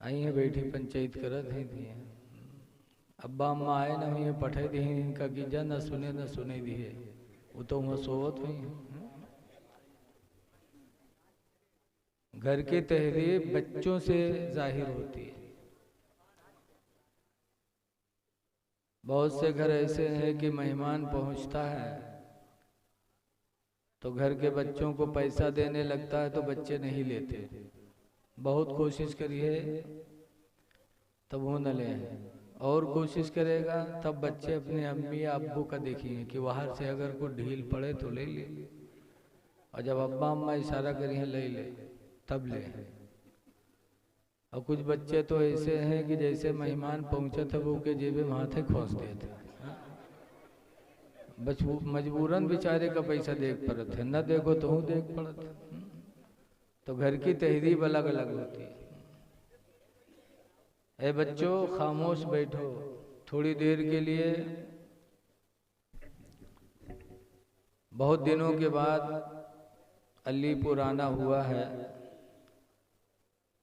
आई है बैठी पंचायत करत है थी। अब्बा अम्मा आए न हुई पठे दी इनका गिजा न सुने दिए वो तो वहाँ सोवत हुई। घर की तहरीर बच्चों से जाहिर होती है। बहुत से घर ऐसे हैं कि मेहमान पहुंचता है तो घर के बच्चों को पैसा देने लगता है तो बच्चे नहीं लेते। बहुत कोशिश करिए तब वो न ले, और कोशिश करेगा तब बच्चे अपने अम्मी या अब्बू का देखिए कि बाहर से अगर कोई ढील पड़े तो ले ले, और जब अब्बा अम्मा इशारा करिए ले ले तब ले। और कुछ बच्चे तो ऐसे हैं कि जैसे मेहमान पहुंचे थे वो के जेबे माथे खोसते थे। मजबूरन बेचारे का पैसा देख पड़त है, न देखो तो हूँ देख पड़त। तो घर की तहरीब अलग अलग होती है। ए बच्चों खामोश बैठो थोड़ी देर के लिए। बहुत दिनों के बाद अलीपुर आना हुआ है।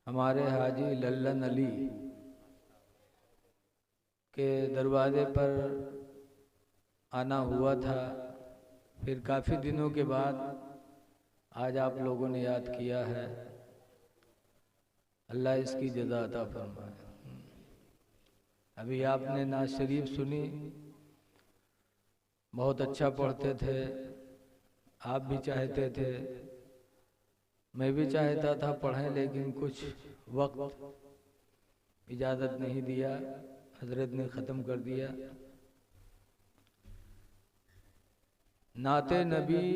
हमारे हाजी लल्लन अली के दरवाजे पर आना हुआ था। फिर काफ़ी दिनों के बाद आज आप लोगों ने याद किया है। अल्लाह इसकी जज़ा अता फरमाए। अभी आपने नाज शरीफ सुनी, बहुत अच्छा पढ़ते थे, आप भी चाहते थे, मैं भी चाहता था पढ़ें, लेकिन कुछ वक्त इजाज़त नहीं दिया, हजरत ने ख़त्म कर दिया। नाते नबी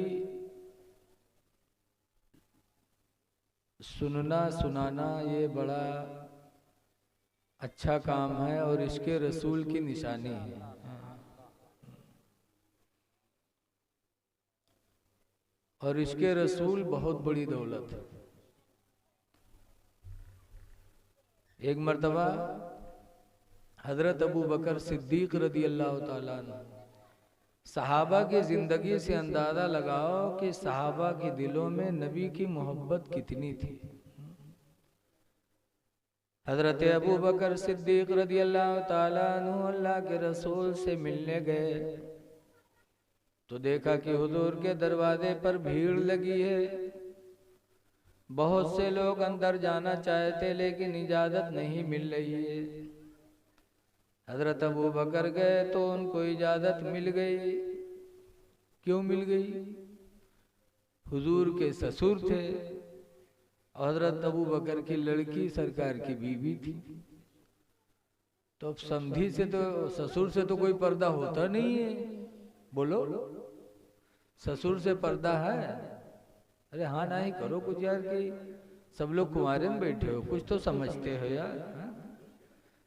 सुनना सुनाना ये बड़ा अच्छा काम है और इसके रसूल की निशानी है। और इसके रसूल बहुत बड़ी दौलत है। एक मर्तबा हजरत अबू बकर सिद्दीक रदी अल्लाह ताला अन्हु, सहाबा की ज़िंदगी से अंदाज़ा लगाओ कि सहाबा के दिलों में नबी की मोहब्बत कितनी थी। हजरत अबू बकर सिद्दीक रदी अल्लाह ताला अन्हु अल्लाह के रसूल से मिलने गए तो देखा कि हुजूर के दरवाजे पर भीड़ लगी है। बहुत से लोग अंदर जाना चाहते लेकिन इजाज़त नहीं मिल रही है। हजरत अबू बकर गए तो उनको इजाज़त मिल गई। क्यों मिल गई? हुजूर के ससुर थे, हजरत अबू बकर की लड़की सरकार की बीवी थी। तो अब समधी से तो ससुर से तो कोई पर्दा होता नहीं है। बोलो, ससुर से पर्दा है? अरे हाँ ना ही करो कुछ यार, की सब लोग कुंवारे में बैठे हो, कुछ तो समझते हो यार।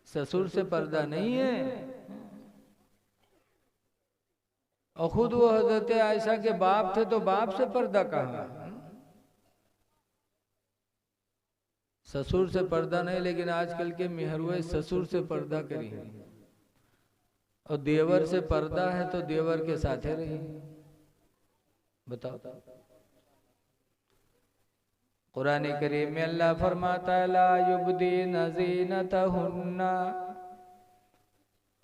ससुर से पर्दा नहीं है। और खुद वो हजरत आयशा के बाप थे तो बाप से पर्दा कहाँ? ससुर से पर्दा नहीं, लेकिन आजकल के मेहरुए ससुर से पर्दा करी और देवर से पर्दा है तो देवर के साथे रही। बताओ। कुरान करीम में अल्लाह फरमाता है ला युब्दीन ज़ीनतहुन्ना,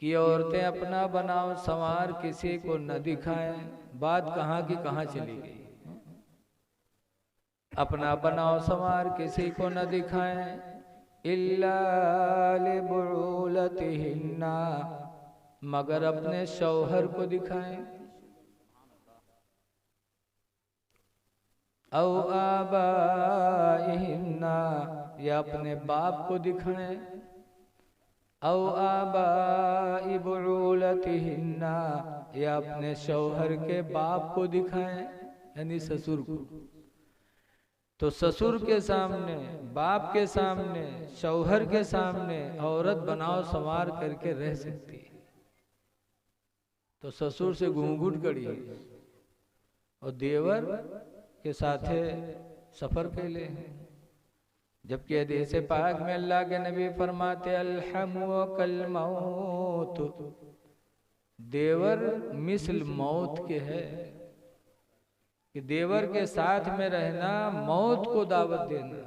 कि औरतें अपना बनाव संवार किसी को न दिखाएं। बात कहाँ की कहाँ चली गई? अपना बनाव संवार किसी को न दिखाएं, इल्ला लिबुलतिहिन्ना, मगर अपने शौहर को दिखाएं। औ आबाइहिन्ना, या अपने बाप को दिखाएं। औ आबाइ बुलतिहिन्ना, या अपने शौहर के बाप को दिखाएं, यानी ससुर को। तो ससुर के सामने, बाप के सामने, शौहर के सामने औरत बनाव संवार करके रह सकती है। तो ससुर से घूंघट कड़ी और देवर के साथे सफर कैले हैं। जबकि हदीस पाक में अल्लाह के नबी फरमाते अलहमु कल मौत, देवर मिसल मौत के है, कि देवर के साथ में रहना मौत को दावत देना।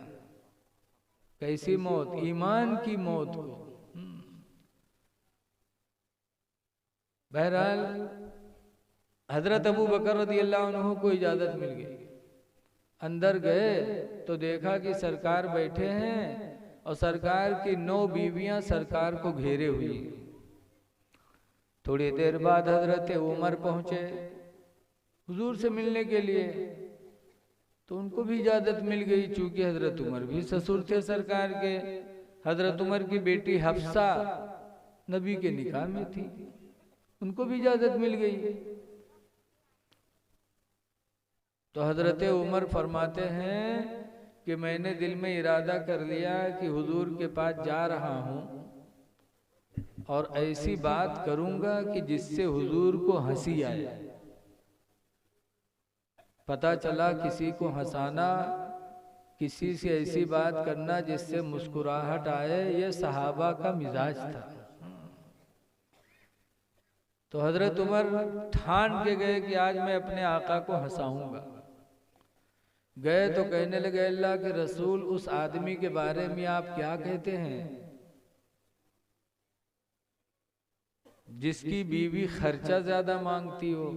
कैसी मौत? ईमान की मौत को। बहरहाल हजरत अबू बकर रदियल्लाहु अन्हु को इजाजत मिल गई। अंदर गए तो देखा कि सरकार बैठे हैं और सरकार की 9 बीवियां सरकार को घेरे हुई। थोड़ी देर बाद हजरत उमर पहुंचे हुजूर से मिलने के लिए, तो उनको भी इजाजत मिल गई। चूंकि हजरत उमर भी ससुर थे सरकार के। हजरत उमर की बेटी हफ्सा नबी के निकाह में थी, उनको भी इजाजत मिल गई। तो हजरत उमर फरमाते हैं कि मैंने दिल में इरादा कर लिया कि हुजूर के पास जा रहा हूं और ऐसी बात करूंगा कि जिससे हुजूर को हंसी आए। पता चला किसी को हंसाना, किसी से ऐसी बात करना जिससे मुस्कुराहट आए, ये सहाबा का मिजाज था। तो हजरत उमर ठान के गए कि आज मैं अपने आका को हंसाऊंगा। गए तो कहने लगे, अल्लाह के रसूल, उस आदमी के बारे में आप क्या कहते हैं जिसकी बीवी खर्चा ज्यादा मांगती हो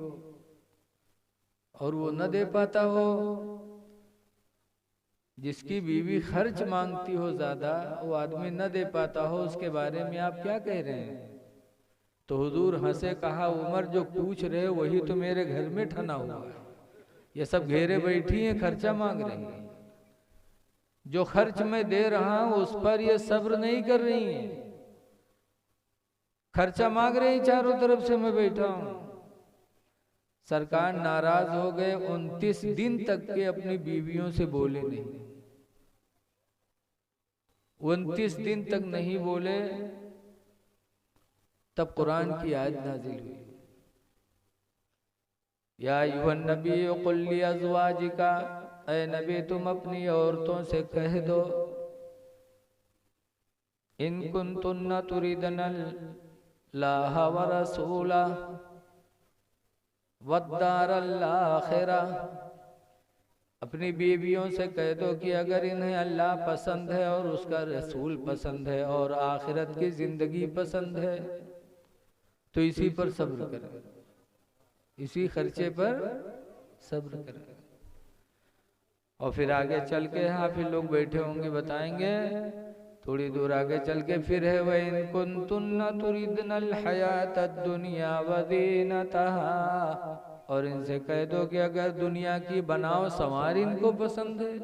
और वो न दे पाता हो? जिसकी बीवी खर्च मांगती हो ज्यादा, वो आदमी न दे पाता हो, उसके बारे में आप क्या कह रहे हैं? तो हुजूर हंसे, कहा, उमर जो पूछ रहे हो वही तो मेरे घर में ठना हुआ है। ये सब घेरे बैठी हैं, खर्चा मांग रही हैं। जो खर्च मैं दे रहा हूं उस पर ये सब्र नहीं कर रही हैं, खर्चा मांग रही चारों तरफ से मैं बैठा हूं। सरकार नाराज हो गए, 29 दिन तक के अपनी बीवियों से बोले नहीं। 29 दिन तक नहीं बोले। तब कुरान की आयत नाजिल हुई, या अय्युहन नबी कुल ली अज़वाजिका, ऐ नबी तुम अपनी औरतों से कह दो, इन कुंतुन्ना तुरिदनल लाह व रसूला वद्दारल आखिरा। अपनी बीवियों से कह दो कि अगर इन्हें अल्लाह पसंद है और उसका रसूल पसंद है और आखिरत की जिंदगी पसंद है तो इसी पर सब्र करें, इसी खर्चे पर सब्र करें। और फिर आगे चल के हाफिज लोग बैठे होंगे, बताएंगे। थोड़ी दूर आगे चल के फिर है, व इन कुंतुन्ना तुरिदनल हयातद दुनिया व ज़ीनतहा, और इनसे कह दो कि अगर दुनिया की बनाओ संवार इनको पसंद है,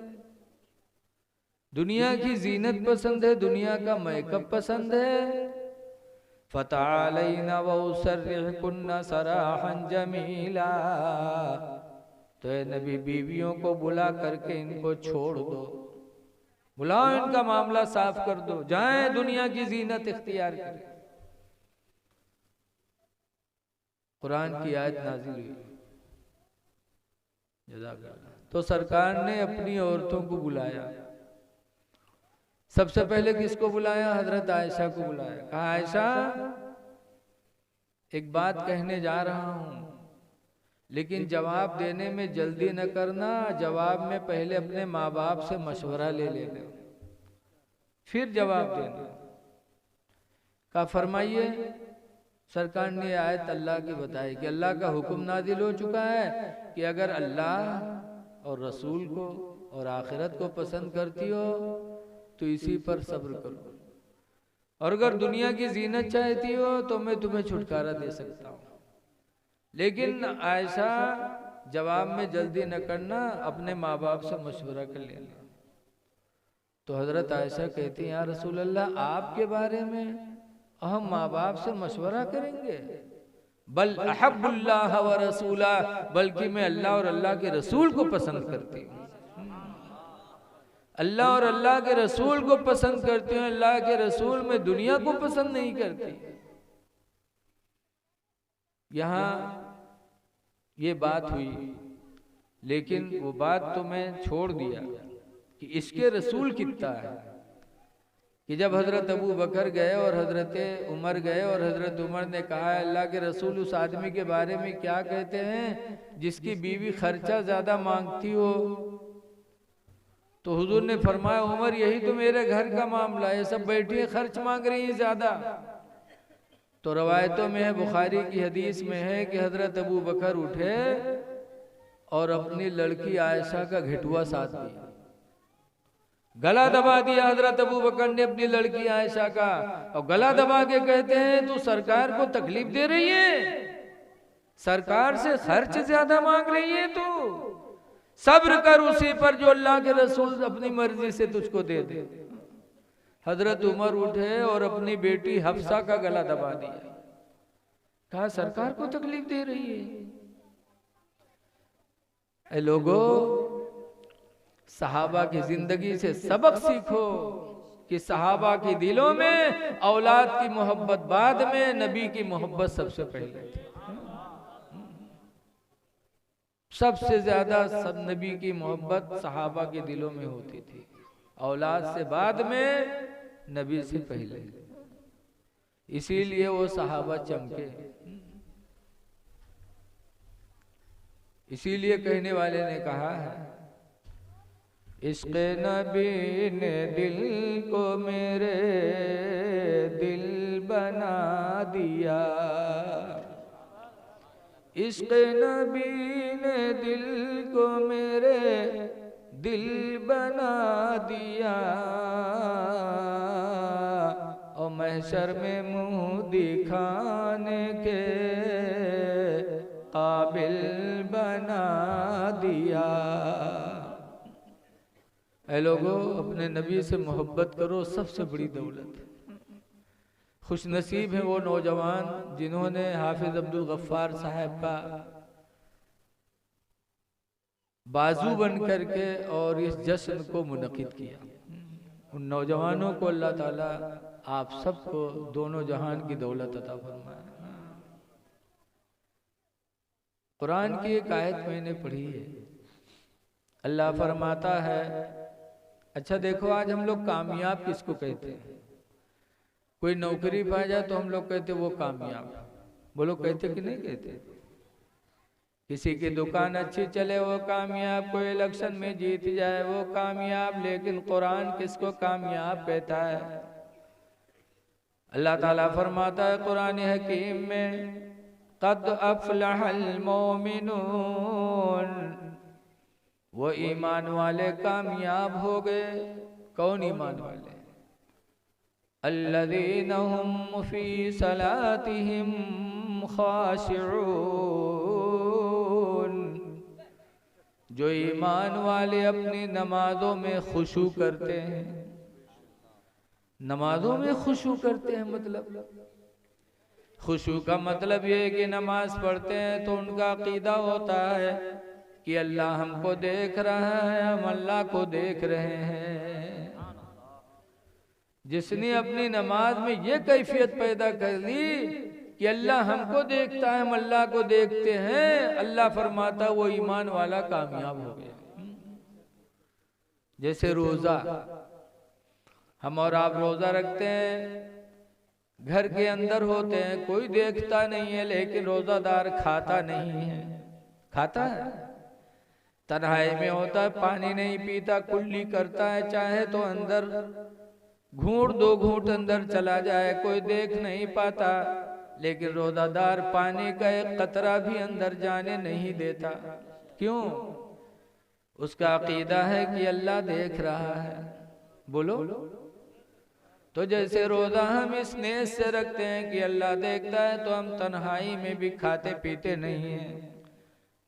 दुनिया की जीनत पसंद है, दुनिया का मेकअप पसंद है, फ़तअलैना व उसर्रिहकुन्ना सराहन जमीला, तो ए नबी बीवियों को बुला करके इनको छोड़ दो, बुलाओ, इनका मामला साफ कर दो, जाएं दुनिया की जीनत इख्तियार करें। कुरान की आयत नाजिल हुई। तो सरकार ने अपनी औरतों को बुलाया। सबसे पहले किसको बुलाया? हजरत आयशा को बुलाया। कहा, आयशा, एक बात कहने जा रहा हूं, लेकिन जवाब देने में जल्दी न करना, जवाब में पहले अपने माँ बाप से मशवरा ले लेना, फिर जवाब देना। कहा, फरमाइए। सरकार ने आयत अल्लाह की बताई कि अल्लाह का हुक्म नाजिल हो चुका है कि अगर अल्लाह और रसूल को और आखिरत को पसंद करती हो तो इसी पर सब्र करो, और अगर दुनिया की जीनत चाहती हो तो मैं तुम्हें छुटकारा दे सकता हूँ, लेकिन आयशा जवाब में जल्दी न करना, अपने माँ बाप से मशवरा कर लेना। तो हजरत आयशा कहती हैं, या रसूल अल्लाह, आपके बारे में हम माँ बाप से मशवरा करेंगे? बल अहब्बुल्लाह व रसूला, बल्कि मैं अल्लाह और अल्लाह के रसूल को पसंद करती हूँ, अल्लाह और अल्लाह के रसूल को पसंद करती हूँ, अल्लाह के रसूल में दुनिया को पसंद नहीं करती। यहाँ ये बात हुई, लेकिन वो बात तो मैं छोड़ दिया कि इसके रसूल कितना है, कि जब हजरत अबू बकर गए और हजरत उमर गए और हजरत उमर ने कहा, अल्लाह के रसूल, उस आदमी के बारे में क्या कहते हैं जिसकी बीवी खर्चा ज्यादा मांगती हो? तो हुजूर ने फरमाया उमर यही तो मेरे घर का मामला है, सब बैठी है खर्च मांग रही है ज्यादा। तो रवायतों में है, बुखारी की हदीस में है कि हजरत अबू बकर उठे और अपनी लड़की आयशा का घिटुआ साथ दिया, गला दबा दिया हजरत अबू बकर ने अपनी लड़की आयशा का, और गला दबा के कहते हैं तू सरकार को तकलीफ दे रही है, सरकार से खर्च ज्यादा मांग रही है, तू सब्र कर उसी पर जो अल्लाह के रसूल अपनी मर्जी से तुझको दे दे। हजरत उमर उठे और अपनी बेटी हफ्सा का गला दबा दिया, कहा सरकार को तकलीफ दे रही है। ए लोगो, सहाबा की जिंदगी से सबक सीखो कि सहाबा के दिलों में औलाद की मोहब्बत बाद में, नबी की मोहब्बत सबसे पहले थी। सबसे ज्यादा सब नबी की मोहब्बत सहाबा के दिलों में होती थी, औलाद से बाद में, नबी से पहले। इसीलिए वो सहाबा चमके। इसीलिए कहने वाले ने कहा है, इश्क़ नबी ने दिल को मेरे दिल बना दिया, इश्क़ नबी ने दिल को मेरे दिल बना दिया, और महशर में मुंह दिखाने के काबिल बना दिया। ऐ लोगों, अपने नबी से मोहब्बत करो, सबसे बड़ी दौलत है। खुश नसीब है वो नौजवान जिन्होंने हाफिज अब्दुल गफ्फार साहब का बाजू बन करके और इस जश्न को मुनक़िद किया। उन नौजवानों को अल्लाह ताला आप सबको दोनों जहान की दौलत अता फरमाए। कुरान की एक आयत मैंने पढ़ी है, अल्लाह फरमाता है, अच्छा देखो आज हम लोग कामयाब किसको कहते हैं? कोई नौकरी पा जाए तो हम लोग कहते वो कामयाब। बोलो कहते कि नहीं कहते? किसी की दुकान अच्छी चले वो कामयाब, कोई इलेक्शन में जीत जाए वो कामयाब, लेकिन कुरान किसको कामयाब कहता है? अल्लाह ताला फरमाता है कुरान हकीम में, क़द अफ़लहल मोमिनून, वो ईमान वाले कामयाब हो गए। कौन ईमान वाले? अल्लज़ीना हुम फ़ी सलातिहिम ख़ाशिऊन, जो ईमान वाले अपनी नमाजों में खुशू करते हैं। नमाजों में खुशू करते हैं मतलब, खुशू का मतलब ये है कि नमाज पढ़ते हैं तो उनका अकीदा होता है कि अल्लाह हमको देख रहा है, हम अल्लाह को देख रहे हैं। जिसने अपनी नमाज में ये कैफियत पैदा कर ली कि अल्लाह हमको देखता है, हम अल्लाह को देखते हैं, अल्लाह फरमाता वो ईमान वाला कामयाब हो गया। जैसे रोजा, हम और आप रोजा रखते हैं, घर के अंदर होते हैं, कोई देखता नहीं है, लेकिन रोजादार खाता नहीं है। खाता है, तन्हाई में होता है, पानी नहीं पीता, कुल्ली करता है, चाहे तो अंदर घूंट दो घूंट अंदर चला जाए, कोई देख नहीं पाता, लेकिन रोजादार पानी का एक कतरा भी अंदर जाने नहीं देता। क्यों? उसका अकीदा है कि अल्लाह देख रहा है। बोलो। तो जैसे रोजा हम इस नीयत से रखते हैं कि अल्लाह देखता है, तो हम तन्हाई में भी खाते पीते नहीं हैं।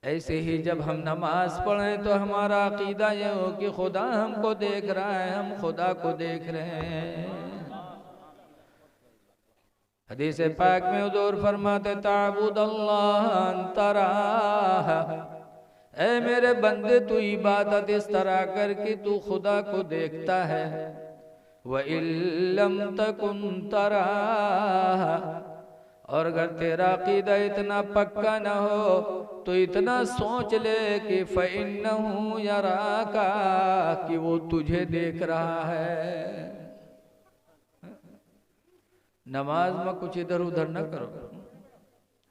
ऐसे ही जब हम नमाज पढ़ें तो हमारा अकीदा यह हो कि खुदा हमको देख रहा है, हम खुदा को देख रहे हैं। हदीस पाक में हुजूर फरमाते, ताबुदल्लाह तराह, ऐ मेरे बंदे तू इबादत इस तरह कर कि तू खुदा को देखता है। व इल्लम तकुन तराह, और अगर तेरा अकीदा इतना पक्का न हो तो इतना सोच ले कि फ़इन्नहु यराका, कि वो तुझे देख रहा है। नमाज में कुछ इधर उधर न करो।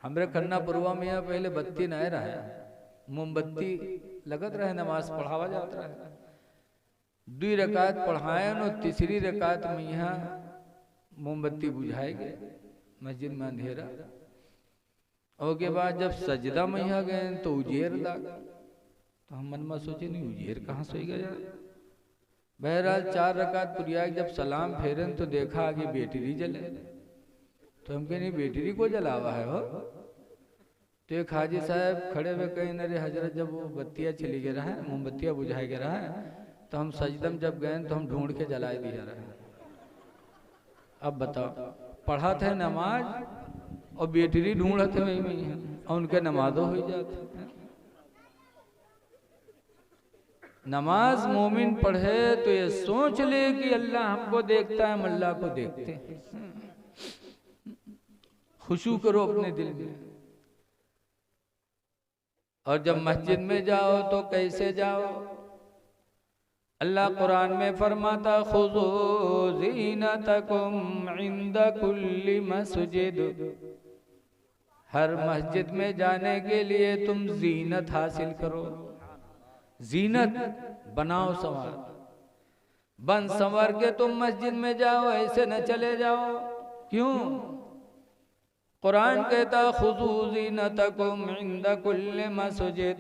हमरे खन्ना पुरवा में यहाँ पहले बत्ती न रहा, मोमबत्ती लगत रहे, नमाज पढ़ावा जाता रहे। 2 रकात पढ़ाए और तीसरी रकात में यहाँ मोमबत्ती बुझाए गए, मस्जिद में अंधेरा। और के बाद जब सजदा में यहाँ गए तो उजेर लाग, तो हम मन में सोचे नहीं उजेर कहाँ से गया। बहरहाल 4 रकात पुरिया जब सलाम फेरन तो देखा आगे बैटरी जले, तो हम कहे नहीं बैटरी को जलावा है हो। तो एक हाजी साहब खड़े हुए कहीं नरे हजरत जब वो बत्तियाँ चली गए रहा है, मोमबत्तियाँ बुझाई गए रहा है, तो हम सजदम जब गए तो हम ढूंढ के जलाए दिया रहे। अब बताओ, पढ़ा थे नमाज और बैटरी ढूंढ थे वही में, और उनके नमाजों हो जाते। नमाज मोमिन पढ़े तो ये सोच ले कि अल्लाह हमको देखता है, हम अल्लाह को देखते हैं। खुशू करो अपने दिल में। और जब मस्जिद में जाओ तो कैसे जाओ? अल्लाह कुरान में फरमाता खुज़ू ज़ीनतकुम इंद कुल्ली मस्जिद। हर मस्जिद में जाने के लिए तुम जीनत हासिल करो। जीनत बनाओ, संवार, बन संवर के तुम मस्जिद में जाओ, ऐसे न चले जाओ। क्यों? कुरान कहता खुज़ू ज़ीनतकुम इंद कुल्ली मस्जिद,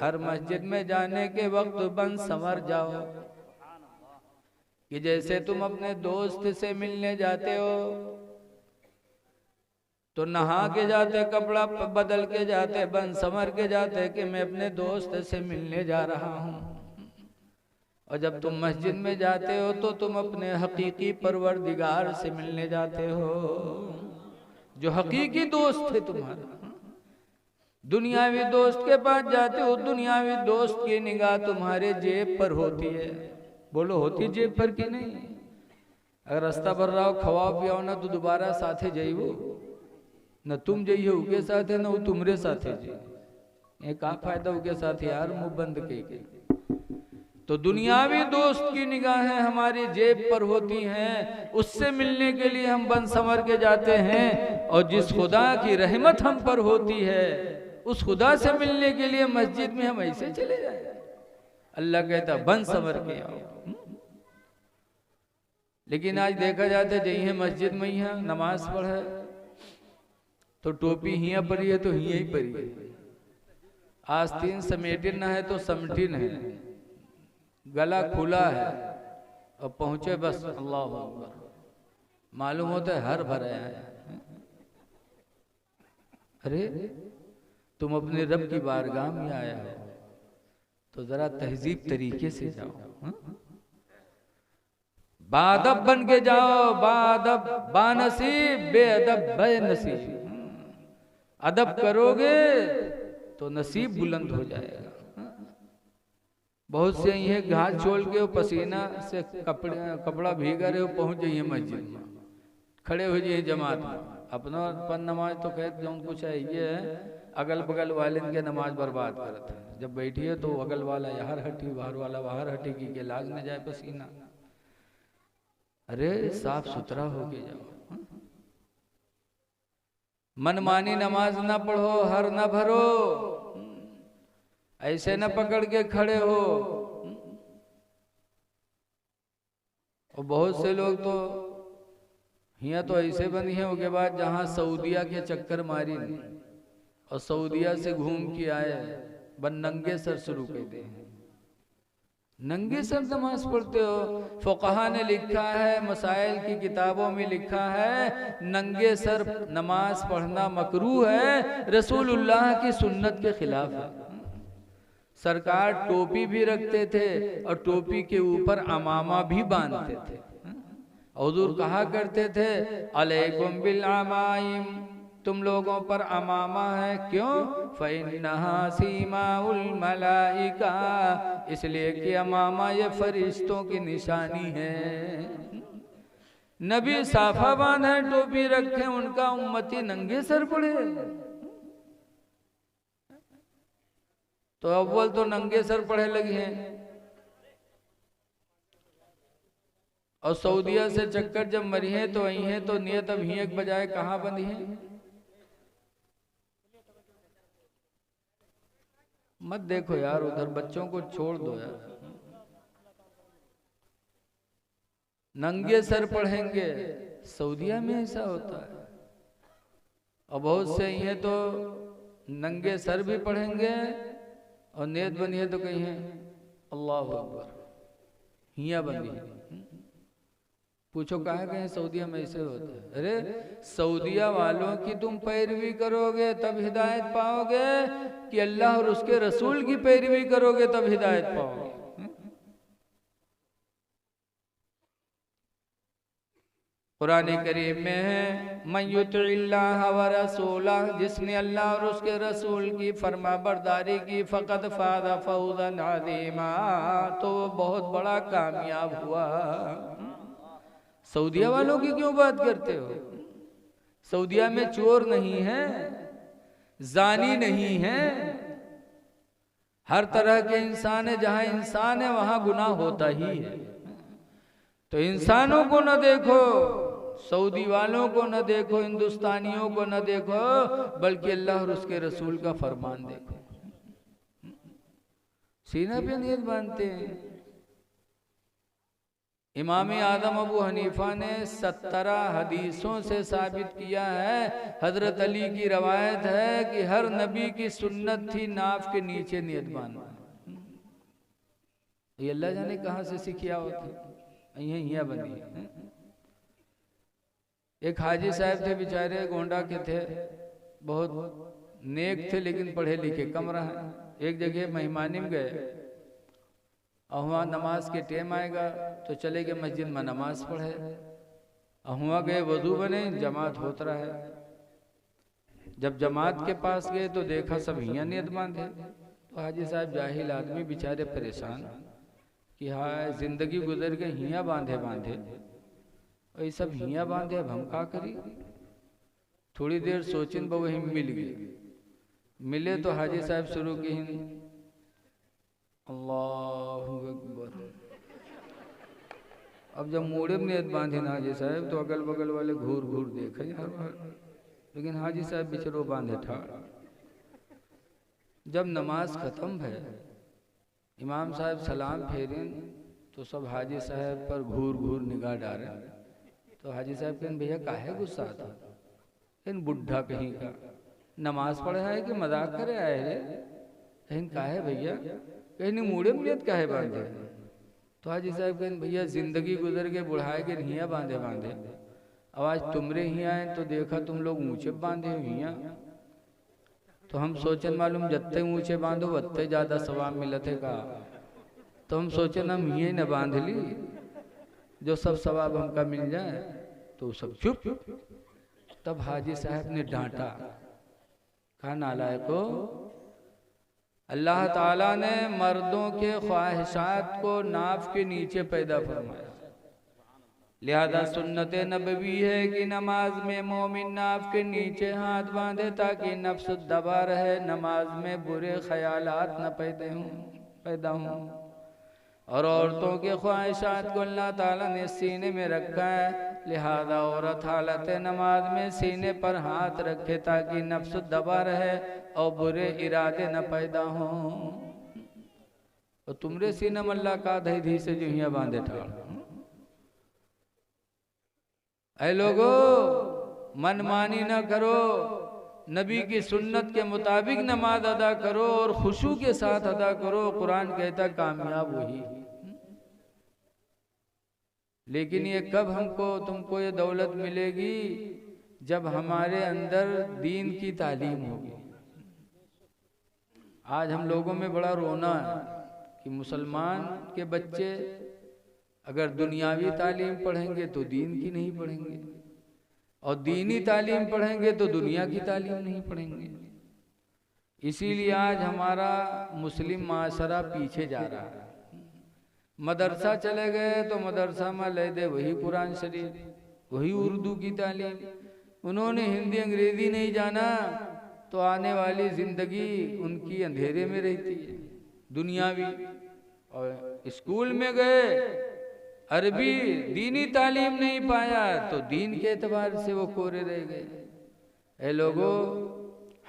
हर मस्जिद में जाने के वक्त बन संवर जाओ। कि जैसे तुम अपने दोस्त से मिलने जाते हो तो नहा के जाते, कपड़ा बदल के जाते, बन संवर के जाते कि मैं अपने दोस्त से मिलने जा रहा हूँ। और जब तुम मस्जिद में जाते हो तो तुम अपने हकीकी परवरदिगार से मिलने जाते हो, जो हकीकी दोस्त है तुम्हारा। दुनियावी दोस्त के पास जाते हो, दुनियावी दोस्त की निगाह तुम्हारे जेब पर होती है। बोलो होती जेब पर कि नहीं? अगर रास्ता भर रहा हो, खवाओ पियाओ ना तो दोबारा साथे जाइयो, न तुम जाइयो उनके साथे, न वो तुम्हारे साथे जाइए। का फायदा उनके साथ यार, मुंह बंद के। तो दुनियावी दोस्त की निगाहें हमारी जेब पर होती हैं, उससे मिलने के लिए हम बन संवर के जाते हैं। और जिस खुदा की रहमत हम पर होती है, उस खुदा से मिलने के लिए मस्जिद में हम ऐसे चले जाए। अल्लाह कहता बन संवर के आओ। लेकिन आज देखा जाता है जही है मस्जिद में ही नमाज पढ़े तो टोपी हिया परी है तो हिया ही परी है, आस्तीन समेटिन न है तो समटिन है, गला खुला है और पहुंचे बस अल्लाह अकबर, मालूम होता है हर भरा है। अरे तुम अपने रब की बारगाह में आया हो तो जरा तहजीब तरीके से जाओ, बादब बन के जाओ। बादब बानसीब, बेअदब बेनसीब। अदब करोगे तो नसीब बुलंद हो जाएगा। बहुत से ये घास छोड़ के पसीना से कपड़ा भीगा रहे हो, पहुंच जाइए मस्जिद में, खड़े हो जाइए जमात में। अपना पन नमाज तो कहते जो कुछ है ये है, अगल बगल वाले के नमाज बर्बाद करते हैं। जब बैठिए तो अगल वाला यार हटी, बाहर वाला बाहर हटी कि लाग न जाए पसीना। अरे साफ सुथरा होके जाओ, मनमानी नमाज ना पढ़ो, हर ना भरो, ऐसे न पकड़ के खड़े हो। और बहुत से लोग तो यहाँ तो ऐसे बनी है, उसके बाद जहाँ सऊदिया के चक्कर मारी और सऊदिया से घूम के आए, बन नंगे सर शुरू कहते हैं। नंगे सर नमाज पढ़ते हो? फुक़हा ने लिखा है, मसाइल की किताबों में लिखा है, नंगे सर नमाज पढ़ना मकरूह है, रसूलुल्लाह की सुन्नत के खिलाफ है। सरकार टोपी भी रखते थे और टोपी के ऊपर अमामा भी बांधते थे। हुजूर कहा करते थे अलैकुम बिल अमाइम, तुम लोगों पर अमामा है। क्यों? फ़इन्नहा सीमाउल मलाइका, इसलिए कि अमामा ये फरिश्तों की निशानी है। नबी साफा बांधे, टोपी रखे, उनका उम्मती नंगे सर पड़े। तो अव्वल तो नंगे सर पढ़े लगी हैं, और सऊदिया से चक्कर जब मरी है तो वही है, तो नियत अब ही एक बजाय कहाँ बंधी है। मत देखो यार उधर, बच्चों को छोड़ दो यार। नंगे सर पढ़ेंगे। सऊदीया में ऐसा होता है। और बहुत से ये तो नंगे सर भी पढ़ेंगे और नेत बनी है तो कहीं है अल्लाह अकबर, हिया बंदी है। पूछो कहाँ गए? सऊदीया में ऐसे होता है। अरे सऊदीया वालों की तुम पैरवी करोगे तब हिदायत पाओगे कि अल्लाह और उसके रसूल की पैरवी करोगे तब हिदायत पाओगे? कुरान करीम में है मन युतिल्लाह व रसूला, जिसने अल्लाह और उसके रसूल की फरमा बरदारी की फ़क़द फ़ाज़ फ़ौज़न अज़ीमा, तो वो बहुत बड़ा कामयाब हुआ। सऊदीया वालों की क्यों बात करते हो? सऊदीया में चोर नहीं है, जानी नहीं है, हर तरह के इंसान है। जहां इंसान है वहां गुनाह होता ही है। तो इंसानों को न देखो, सऊदी वालों को न देखो, हिंदुस्तानियों को न देखो, बल्कि अल्लाह और उसके रसूल का फरमान देखो। सीना पे नीयत बांधते हैं। इमाम आदम अबू हनीफा ने 17 हदीसों से साबित किया है। हजरत अली की रवायत है कि हर नबी की सुन्नत थी नाफ के नीचे नियत बांधना। ये अल्लाह जाने कहां से सीखिया होती, यहाँ बनी। एक हाजी साहब थे, बेचारे गोंडा के थे, बहुत नेक थे लेकिन पढ़े लिखे कम रहे। एक जगह मेहमानी में गए और वहाँ नमाज के टाइम आएगा तो चले गए मस्जिद में नमाज पढ़े। हुआ गए वजू बने, जमात होता रहा है। जब जमात के पास गए तो देखा सब हियाँ नियत बांधे। तो हाजी साहब जाहिल आदमी बेचारे परेशान कि हाँ जिंदगी गुजर गई हियाँ बांधे बांधे, और ये सब हियाँ बांधे, अब हम का करी। थोड़ी देर सोचिन वो वहीं मिल गए। मिले तो हाजी साहब शुरू की अल्लाहु अकबर। अब जब मोड़े में नियत बांधे ना हाजी साहब तो अगल बगल वाले घूर घूर देखे हर बार, लेकिन हाजी साहब बिचरो बांधे ठाड़। जब नमाज खत्म है, इमाम साहब सलाम फेरें तो सब हाजी साहब पर घूर घूर निगाह डाले। तो हाजी साहब कहते भैया काहे गुस्सा था, इन बुढ़ा कहीं का नमाज पढ़ा है कि मजाक करे आए रे, कहीं काहे भैया, कहीं नहीं मुड़े मुड़ियत काहे बांधे। तो हाजी साहब कहते भैया जिंदगी गुजर के बुढ़ाए के हियाँ बांधे बांधे, आवाज तुमरे हियाँ आए तो देखा तुम लोग ऊंचे बांधे हो हियाँ, तो हम सोचन मालूम जत्ते ऊंचे बांधो वत्ते ज्यादा सवाब मिलत है का। तो हम सोचन हम हियाँ न बांध ली, जो सब सवाब हमका मिल जाए। तो सब चुप। तब हाजी साहब ने डांटा, कहा नालायको, अल्लाह ताला ने मर्दों के ख्वाहिशात को नाफ के नीचे पैदा फरमाया, लिहाजा सुन्नत नबवी है कि नमाज में मोमिन नाफ के नीचे हाथ बांधे ताकि नफ्स दबा रहे, नमाज में बुरे ख्यालात न पैदा हों। और औरतों के ख्वाहिशात को अल्लाह ताला ने सीने में रखा है, लिहाजा औरत हालत नमाज में सीने पर हाथ रखे ताकि नफ्स दबा रहे और बुरे इरादे न पैदा हों। और तुमरे सीने में अल्लाह का दही धी से जो हियाँ बांधे ठाड़। ऐ लोगो मनमानी न करो, नबी की सुन्नत के मुताबिक नमाज अदा करो और खुशू के साथ अदा करो। कुरान कहता कामयाब वही। लेकिन ये कब हमको तुमको ये दौलत मिलेगी, जब हमारे अंदर दीन की तालीम होगी। आज हम लोगों में बड़ा रोना है कि मुसलमान के बच्चे अगर दुनियावी तालीम पढ़ेंगे तो दीन की नहीं पढ़ेंगे, और दीनी तालीम पढ़ेंगे तो दुनिया की तालीम नहीं पढ़ेंगे। इसीलिए आज हमारा मुस्लिम माशरा पीछे जा रहा है। मदरसा चले गए तो मदरसा में ले दे वही कुरान शरीफ, वही उर्दू की तालीम। उन्होंने हिंदी अंग्रेजी नहीं जाना तो आने वाली जिंदगी उनकी अंधेरे में रहती है दुनियावी। और स्कूल में गए अरबी दीनी तालीम नहीं पाया तो दीन के एतबार से वो कोरे रह गए। ऐ लोगों,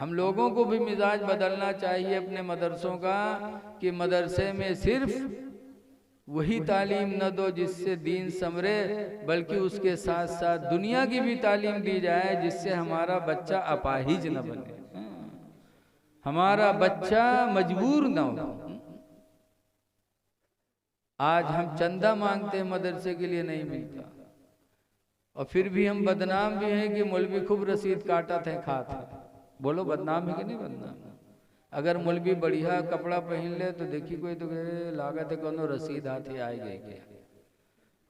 हम लोगों को भी मिजाज बदलना चाहिए अपने मदरसों का, कि मदरसे में सिर्फ वही तालीम न दो जिससे दीन संवरे, बल्कि उसके साथ साथ दुनिया की भी तालीम दी जाए जिससे हमारा बच्चा अपाहिज न बने, हमारा बच्चा मजबूर न हो। आज हम चंदा मांगते हैं मदरसे के लिए, नहीं मिलता, और फिर भी हम बदनाम भी हैं कि मौलवी खूब रसीद काटत है खात है। बोलो बदनाम है कि नहीं बदनाम? अगर मौलवी बढ़िया कपड़ा पहन ले तो देखी कोई तो कहे लागत है कोनो रसीद हाथी आए गए क्या।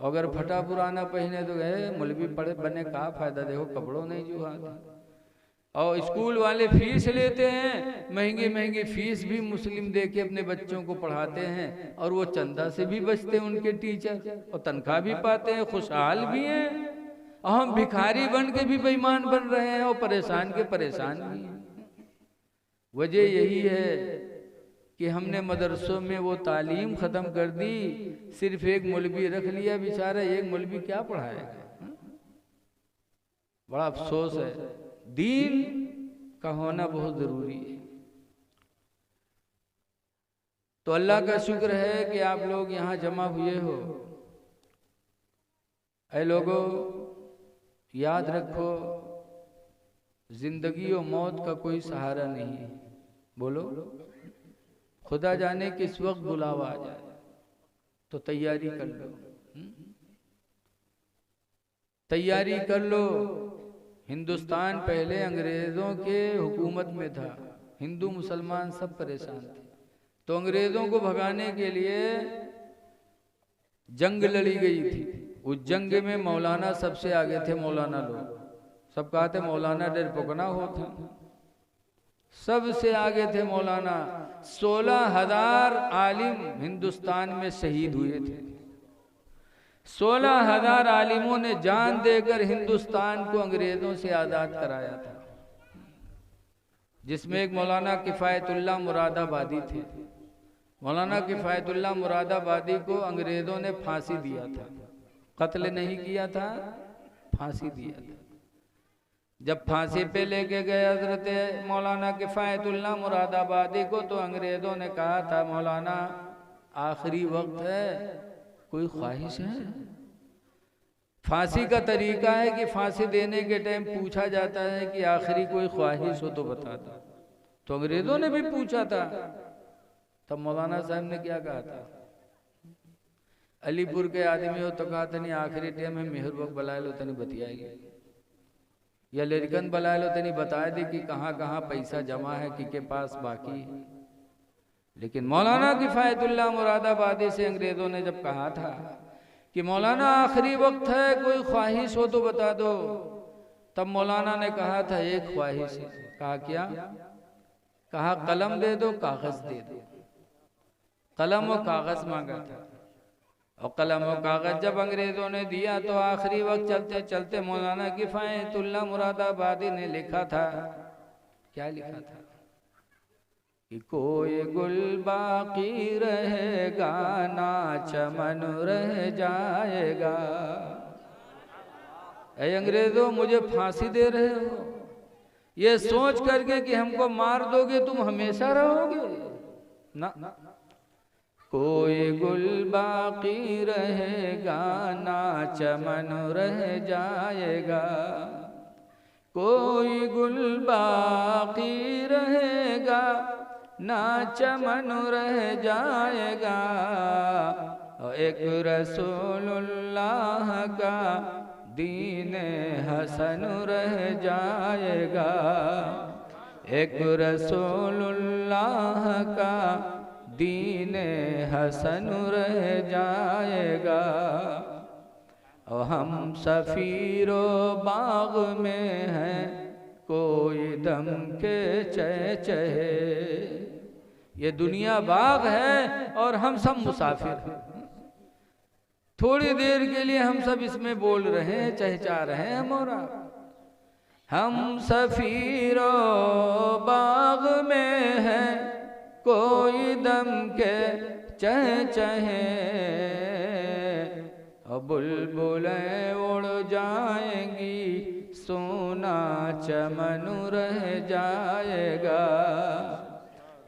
अगर फटा पुराना पहने तो कहे मौलवी पड़े बने का फायदा, देखो कपड़ों नहीं जो हाथ। और स्कूल वाले फीस लेते हैं, महंगी महंगी फीस भी मुस्लिम दे के अपने बच्चों को पढ़ाते हैं, और वो चंदा से भी बचते हैं उनके टीचर, और तनख्वाह भी पाते हैं, खुशहाल भी हैं। और हम भिखारी बन के भी बेईमान बन रहे हैं और परेशान के परेशान भी हैं। वजह यही है कि हमने मदरसों में वो तालीम ख़त्म कर दी, सिर्फ एक मौलवी रख लिया, बेचारा एक मौलवी क्या पढ़ाएगा। बड़ा अफसोस है, दीन का होना बहुत ज़रूरी है। तो अल्लाह का शुक्र है कि आप लोग यहाँ जमा हुए हो। ऐ लोगों, याद रखो, जिंदगी और मौत का कोई सहारा नहीं। बोलो, खुदा जाने किस वक्त बुलावा आ जाए, तो तैयारी कर लो, तैयारी कर लो। हिंदुस्तान पहले अंग्रेजों के हुकूमत में था, हिंदू मुसलमान सब परेशान थे, तो अंग्रेजों को भगाने के लिए जंग लड़ी गई थी। उस जंग में मौलाना सबसे आगे थे, मौलाना लोग सब कहते मौलाना डरपोकना होता, सबसे आगे थे मौलाना। 16,000 आलिम हिंदुस्तान में शहीद हुए थे। 16,000 आलिमों ने जान देकर हिंदुस्तान को अंग्रेजों से आज़ाद कराया था, जिसमें एक मौलाना किफ़ायतुल्लाह मुरादाबादी थे। मौलाना किफ़ायतुल्लाह मुरादाबादी को अंग्रेजों ने फांसी दिया था, कत्ल नहीं किया था, फांसी दिया था। जब फांसी पे लेके गए हजरत मौलाना किफ़ायतुल्लाह मुरादाबादी को, तो अंग्रेजों ने कहा था मौलाना आखिरी वक्त है, कोई ख्वाहिश है। फांसी का तरीका है कि फांसी देने के टाइम पूछा जाता है कि आखिरी कोई ख्वाहिश हो तो बता दो। तो अंग्रेजों ने भी पूछा था, तब मौलाना साहब ने क्या कहा था, अलीपुर के आदमी हो तो कहा था नहीं आखिरी टाइम में मेहर वक्त बुला लो तनी बतियाएगी, या लड़कन बुला लो तनी बता दे कि कहाँ कहाँ पैसा जमा है, कि पास बाकी है। लेकिन मौलाना किफ़ायतुल्लाह मुरादाबादी से अंग्रेजों ने जब कहा था कि मौलाना आखिरी वक्त है, कोई ख्वाहिश हो तो बता दो, तब मौलाना ने कहा था एक ख्वाहिश है। कहा क्या? कहा कलम दे दो, कागज दे दो। कलम और कागज मांगा था, और कलम और कागज जब अंग्रेजों ने दिया तो आखिरी वक्त चलते चलते मौलाना किफ़ायतुल्लाह मुरादाबादी ने लिखा था, क्या लिखा था कि कोई गुल बाकी रहेगा ना चमन रह जाएगा। ऐ अंग्रेजों, मुझे फांसी दे रहे हो ये सोच करके कि हमको मार दोगे तुम हमेशा रहोगे ना। कोई गुल बाकी रहेगा ना चमन रह जाएगा, कोई गुल बाकी रहेगा ना चमन रह जाएगा, एक रसूलुल्लाह का दीन हसन रह जाएगा, एक रसूलुल्लाह का दीन हसन रह जाएगा। और हम सफीरो बाग में हैं, कोई दम के चहे। ये दुनिया बाग है और हम सब मुसाफिर हैं। थोड़ी देर के लिए हम सब इसमें बोल रहे हैं, चहचा रहे हैं मोरा। हम सफीरो बाग में हैं, कोई दम के चहे। और बुलबुलें उड़ जाएंगी, सोना चमन रह जाएगा।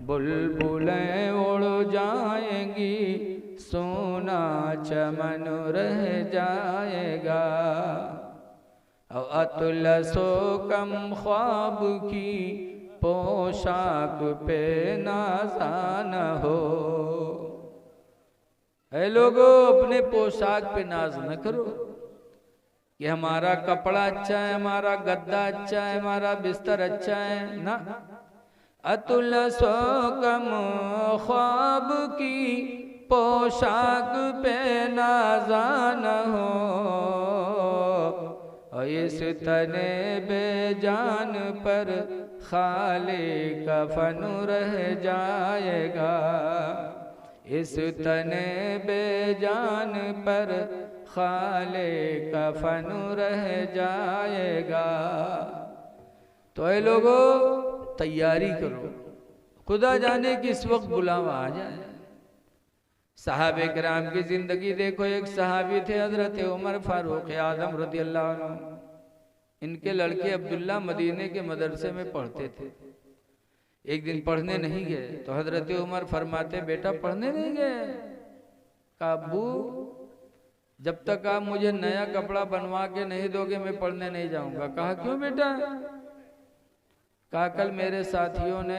बुलबुलें उड़ जाएंगी, सोना चमन रह जाएगा। और अतुल सो कम ख्वाब की पोशाक पे नाज़ा न हो। ऐ लोगों, अपने पोशाक पे नाज न करो कि हमारा कपड़ा अच्छा है, हमारा गद्दा अच्छा है, हमारा बिस्तर अच्छा है ना। अतुल सो कम ख्वाब की पोशाक पे नाज़ा न हो। और इस तने बेजान पर खाली कफन रह जाएगा। इस तने बेजान पर खाले कफन रह जाएगा। तो ऐ लोगों, तैयारी करो, खुदा जाने कि इस वक्त बुलावा आ जाए। सहाबे किराम की जिंदगी देखो। एक सहाबी थे हजरत उमर फारूक आजम रज़ियल्लाहु अन्हु। इनके लड़के अब्दुल्ला मदीने के मदरसे में पढ़ते थे। एक दिन पढ़ने नहीं गए तो हजरत उमर फरमाते, बेटा पढ़ने नहीं गए? कहा, अब्बू जब तक आप मुझे नया कपड़ा बनवा के नहीं दोगे मैं पढ़ने नहीं जाऊंगा। कहा, क्यों बेटा? कहा, कल मेरे साथियों ने